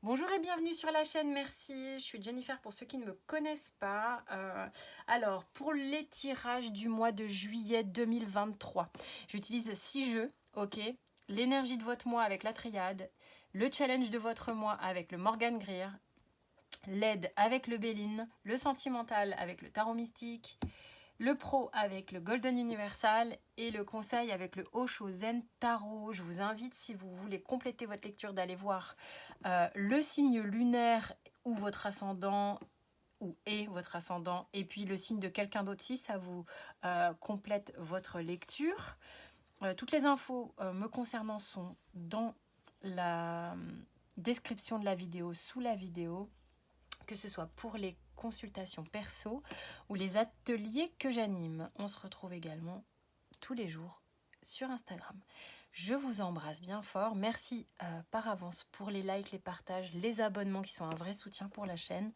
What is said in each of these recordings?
Bonjour et bienvenue sur la chaîne, merci. Je suis Jennifer pour ceux qui ne me connaissent pas. Alors, pour les tirages du mois de juillet 2023, j'utilise 6 jeux, ok. L'énergie de votre mois avec la triade, le challenge de votre mois avec le Morgan Greer, l'aide avec le Béline, le sentimental avec le tarot mystique, le pro avec le Golden Universal et le conseil avec le Osho Zen Tarot. Je vous invite, si vous voulez compléter votre lecture, d'aller voir le signe lunaire ou votre ascendant ou est votre ascendant et puis le signe de quelqu'un d'autre si ça vous complète votre lecture. Toutes les infos me concernant sont dans la description de la vidéo, sous la vidéo, que ce soit pour les consultations perso ou les ateliers que j'anime. On se retrouve également tous les jours sur Instagram. Je vous embrasse bien fort. Merci par avance pour les likes, les partages, les abonnements qui sont un vrai soutien pour la chaîne.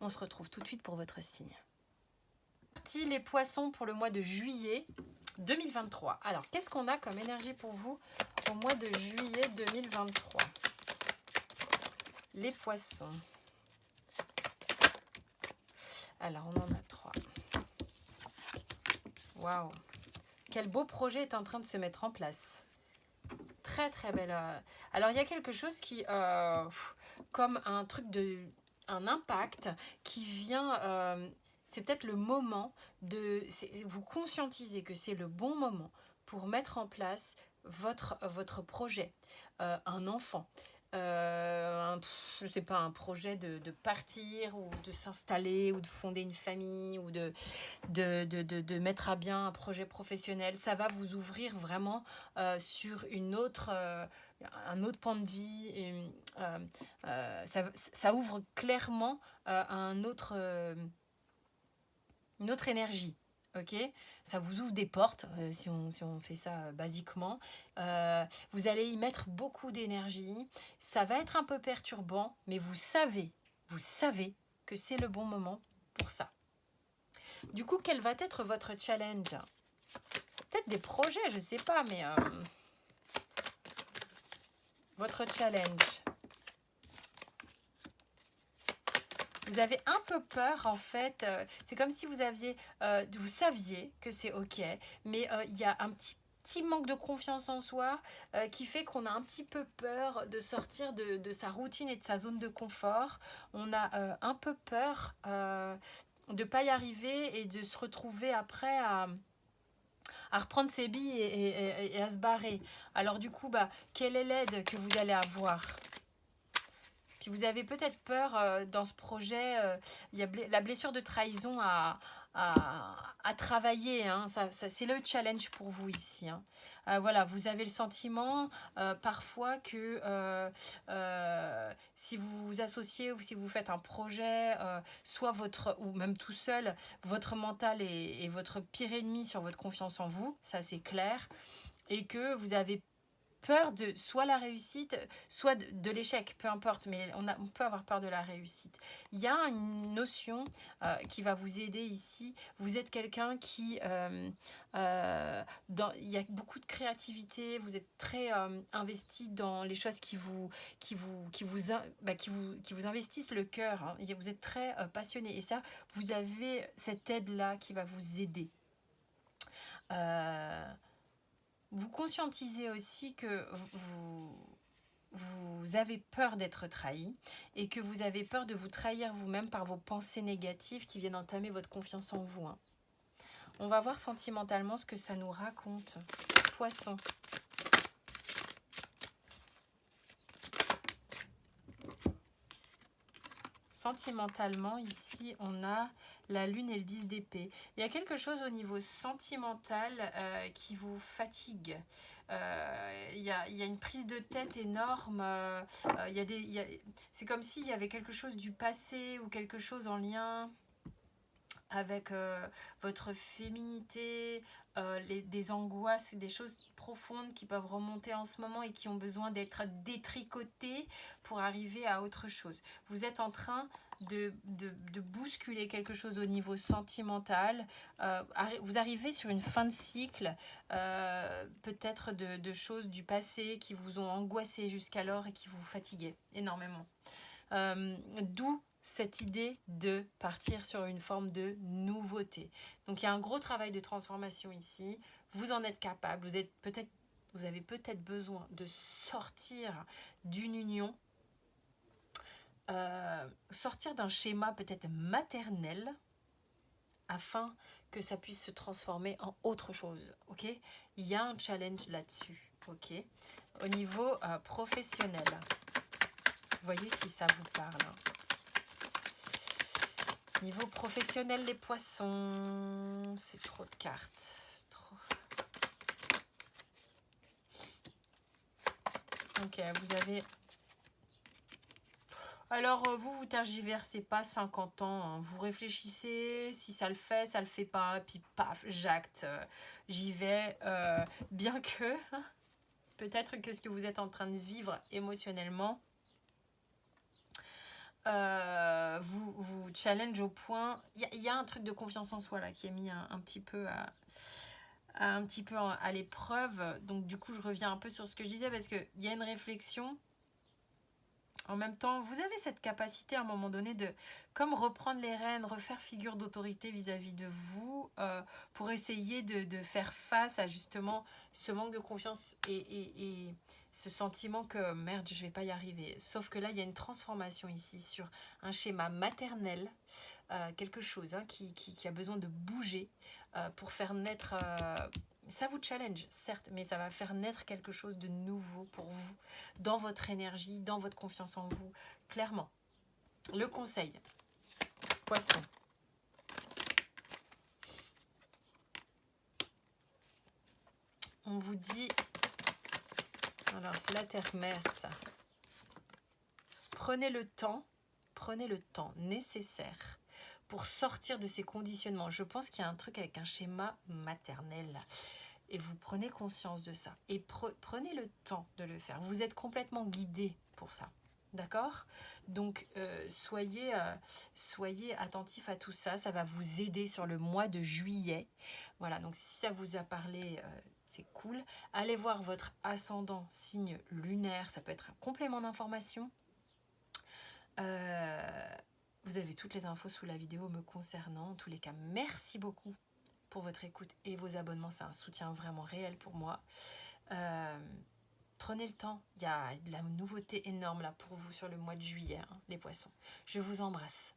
On se retrouve tout de suite pour votre signe. Parti les poissons pour le mois de juillet 2023. Alors, qu'est-ce qu'on a comme énergie pour vous au mois de juillet 2023? Les poissons. Alors, on en a 3. Waouh! Quel beau projet est en train de se mettre en place. Très très belle. Alors, il y a quelque chose qui, comme un truc un impact qui vient. C'est peut-être le moment de vous conscientiser que c'est le bon moment pour mettre en place votre projet. Un enfant. Je sais pas, un projet de partir ou de s'installer ou de fonder une famille ou de mettre à bien un projet professionnel. Ça va vous ouvrir vraiment sur un autre pan de vie. Et, ça ouvre clairement une autre énergie. Ok, ça vous ouvre des portes si on fait ça basiquement. Vous allez y mettre beaucoup d'énergie. Ça va être un peu perturbant, mais vous savez que c'est le bon moment pour ça. Du coup, quel va être votre challenge? Peut-être des projets, je sais pas, mais votre challenge. Vous avez un peu peur en fait, c'est comme si vous saviez que c'est ok, mais il y a un petit manque de confiance en soi qui fait qu'on a un petit peu peur de sortir de sa routine et de sa zone de confort. On a un peu peur de ne pas y arriver et de se retrouver après à reprendre ses billes et à se barrer. Alors du coup, quelle est l'aide que vous allez avoir? Puis vous avez peut-être peur dans ce projet, il y a la blessure de trahison à travailler, hein. C'est le challenge pour vous ici, hein. Voilà, vous avez le sentiment parfois que si vous vous associez ou si vous faites un projet, soit ou même tout seul, votre mental est votre pire ennemi sur votre confiance en vous, ça c'est clair, et que vous avez peur de soit la réussite, soit de l'échec, peu importe, mais on peut avoir peur de la réussite. Il y a une notion qui va vous aider ici. Vous êtes quelqu'un qui... il y a beaucoup de créativité, vous êtes très investi dans les choses qui vous investissent le cœur, hein. Vous êtes très passionné et ça, vous avez cette aide-là qui va vous aider. Vous conscientisez aussi que vous avez peur d'être trahi et que vous avez peur de vous trahir vous-même par vos pensées négatives qui viennent entamer votre confiance en vous, hein. On va voir sentimentalement ce que ça nous raconte. Poisson. Sentimentalement, ici, on a la lune et le 10 d'épée. Il y a quelque chose au niveau sentimental qui vous fatigue. Il y a une prise de tête énorme. C'est comme s'il y avait quelque chose du passé ou quelque chose en lien avec votre féminité, des angoisses, des choses profondes qui peuvent remonter en ce moment et qui ont besoin d'être détricotées pour arriver à autre chose. Vous êtes en train de bousculer quelque chose au niveau sentimental. Vous arrivez sur une fin de cycle, peut-être de choses du passé qui vous ont angoissé jusqu'alors et qui vous fatiguaient énormément. D'où cette idée de partir sur une forme de nouveauté. Donc il y a un gros travail de transformation ici. Vous en êtes capable, vous avez peut-être besoin de sortir d'une union, sortir d'un schéma peut-être maternel, afin que ça puisse se transformer en autre chose, ok? Il y a un challenge là-dessus, ok? Au niveau professionnel, voyez si ça vous parle. Niveau professionnel, les poissons, c'est trop de cartes. Trop. Ok, vous avez... Alors, vous tergiversez pas 50 ans, hein. Vous réfléchissez, si ça le fait pas, puis paf, j'acte, j'y vais. Bien que, peut-être que ce que vous êtes en train de vivre émotionnellement, vous challenge au point... Il y a un truc de confiance en soi là qui est mis un petit peu à l'épreuve. Donc du coup, je reviens un peu sur ce que je disais parce qu'il y a une réflexion. En même temps, vous avez cette capacité à un moment donné de comme reprendre les rênes, refaire figure d'autorité vis-à-vis de vous pour essayer de faire face à justement ce manque de confiance et ce sentiment que merde, je vais pas y arriver. Sauf que là, il y a une transformation ici sur un schéma maternel, quelque chose qui a besoin de bouger pour faire naître... ça vous challenge, certes, mais ça va faire naître quelque chose de nouveau pour vous, dans votre énergie, dans votre confiance en vous, clairement. Le conseil, poisson. On vous dit, alors c'est la terre-mère ça. Prenez le temps nécessaire pour sortir de ces conditionnements. Je pense qu'il y a un truc avec un schéma maternel. Et vous prenez conscience de ça. Et prenez le temps de le faire. Vous êtes complètement guidé pour ça. D'accord? Donc, soyez attentifs à tout ça. Ça va vous aider sur le mois de juillet. Voilà, donc si ça vous a parlé, c'est cool. Allez voir votre ascendant, signe lunaire. Ça peut être un complément d'information. Vous avez toutes les infos sous la vidéo me concernant. En tous les cas, merci beaucoup pour votre écoute et vos abonnements. C'est un soutien vraiment réel pour moi. Prenez le temps. Il y a de la nouveauté énorme là pour vous sur le mois de juillet, hein, les poissons. Je vous embrasse.